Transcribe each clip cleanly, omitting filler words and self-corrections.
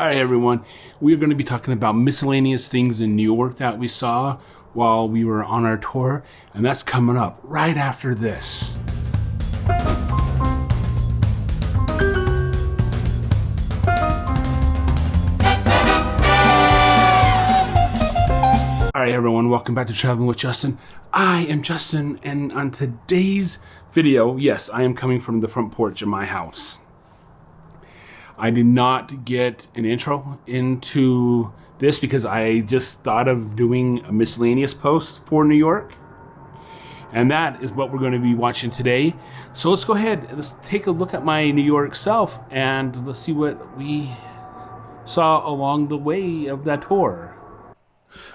All right, everyone. We're going to be talking about miscellaneous things in New York that we saw while we were on our tour, and that's coming up right after this. All right, everyone. Welcome back to Traveling with Justin. I am Justin, and on today's video, yes, I am coming from the front porch of my house. I did not get an intro into this because I just thought of doing a miscellaneous post for New York. And that is what we're going to be watching today. So let's go ahead and let's take a look at my New York self and let's see what we saw along the way of that tour.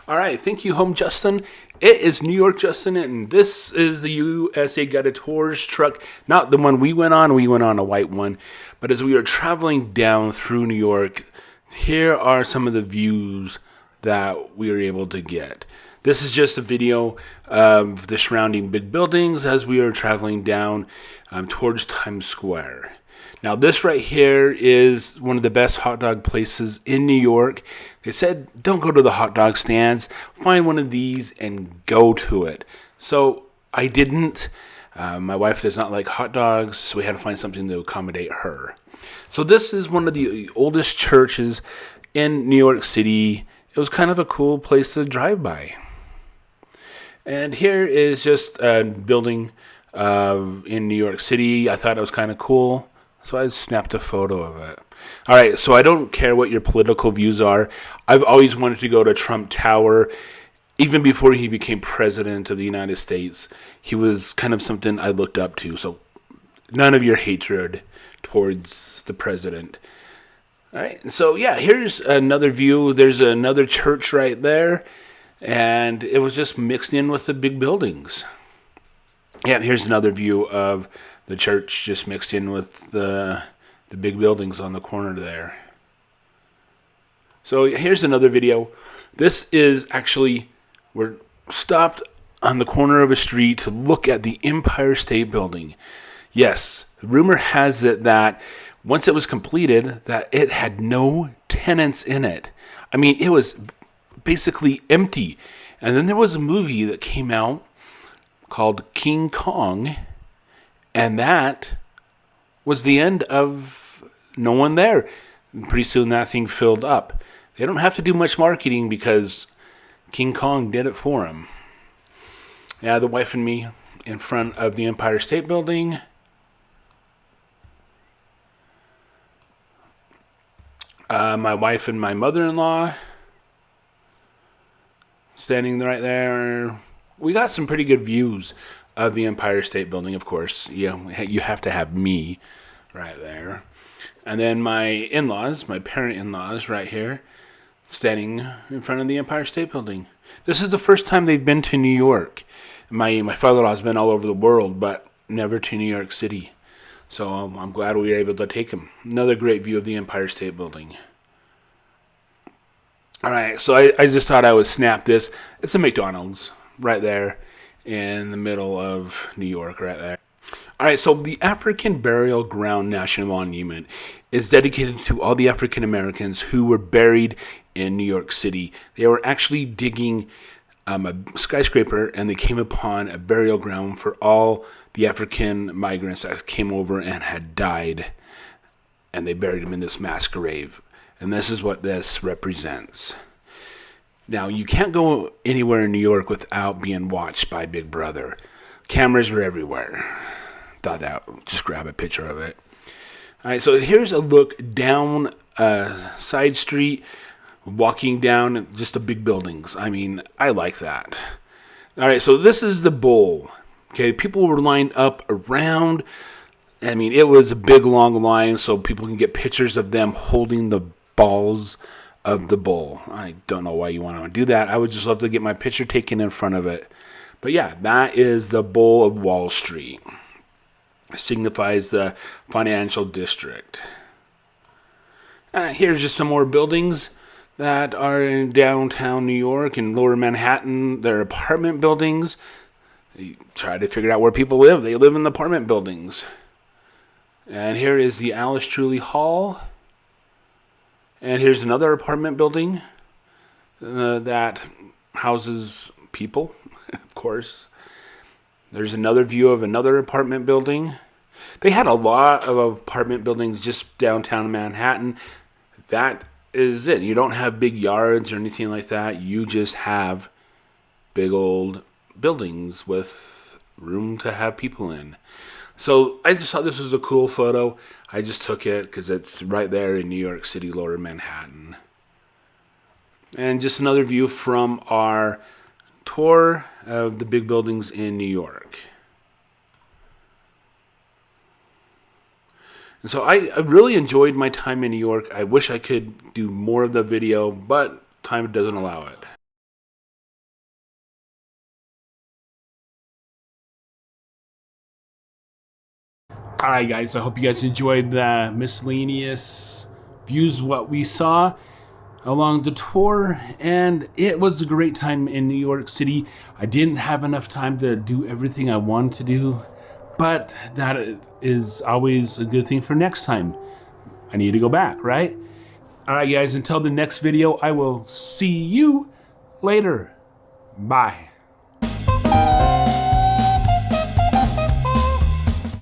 All right, thank you, home Justin. It is New York Justin, and this is the USA Guided Tours truck. Not the one we went on a white one. But as we are traveling down through New York, here are some of the views that we were able to get. This is just a video of the surrounding big buildings as we are traveling down towards Times Square. Now this right here is one of the best hot dog places in New York. They said don't go to the hot dog stands, find one of these and go to it. So I didn't. My wife does not like hot dogs, so we had to find something to accommodate her. So this is one of the oldest churches in New York City. It was kind of a cool place to drive by. And here is just a building in New York City. I thought it was kind of cool, so I snapped a photo of it. All right, so I don't care what your political views are. I've always wanted to go to Trump Tower. Even before he became president of the United States, he was kind of something I looked up to. So none of your hatred towards the president. All right, so yeah, here's another view. There's another church right there, and it was just mixed in with the big buildings. Yeah, here's another view of the church just mixed in with the big buildings on the corner there. So here's another video. This is actually, we're stopped on the corner of a street to look at the Empire State Building. Yes, rumor has it that once it was completed, that it had no tenants in it. I mean, it was basically empty. And then there was a movie that came out called King Kong, and that was the end of no one there. And pretty soon that thing filled up. They don't have to do much marketing because King Kong did it for him. Yeah, the wife and me in front of the Empire State Building. My wife and my mother-in-law standing right there. We got some pretty good views of the Empire State Building, of course. You have to have me right there. And then my in-laws, my parent in-laws right here, standing in front of the Empire State Building. This is the first time they've been to New York. My father-in-law's been all over the world, but never to New York City. So I'm glad we were able to take him. Another great view of the Empire State Building. All right, so I just thought I would snap this. It's a McDonald's right there in the middle of New York right there. All right, so the African Burial Ground National Monument is dedicated to all the African Americans who were buried in New York City. They were actually digging a skyscraper, and they came upon a burial ground for all the African migrants that came over and had died, and they buried them in this mass grave. And this is what this represents. Now, you can't go anywhere in New York without being watched by Big Brother. Cameras are everywhere. Thought that, just grab a picture of it. All right, so here's a look down a side street, walking down just the big buildings. I mean, I like that. All right, so this is the bowl. Okay, people were lined up around. I mean, it was a big, long line, so people can get pictures of them holding the balls of the bowl. I don't know why you want to do that. I would just love to get my picture taken in front of it. But yeah, that is the bowl of Wall Street. It signifies the financial district. Here's just some more buildings that are in downtown New York and lower Manhattan. They're apartment buildings. You try to figure out where people live. They live in the apartment buildings. And here is the Alice Truly Hall. And here's another apartment building that houses people, of course. There's another view of another apartment building. They had a lot of apartment buildings just downtown Manhattan. That is it. You don't have big yards or anything like that. You just have big old buildings with room to have people in. So I just thought this was a cool photo. I just took it because it's right there in New York City, Lower Manhattan. And just another view from our tour of the big buildings in New York. And so I really enjoyed my time in New York. I wish I could do more of the video, but time doesn't allow it. Alright guys, I hope you guys enjoyed the miscellaneous views what we saw along the tour, and it was a great time in New York City. I didn't have enough time to do everything I wanted to do, but that is always a good thing for next time. I need to go back, right? Alright guys, until the next video, I will see you later. Bye.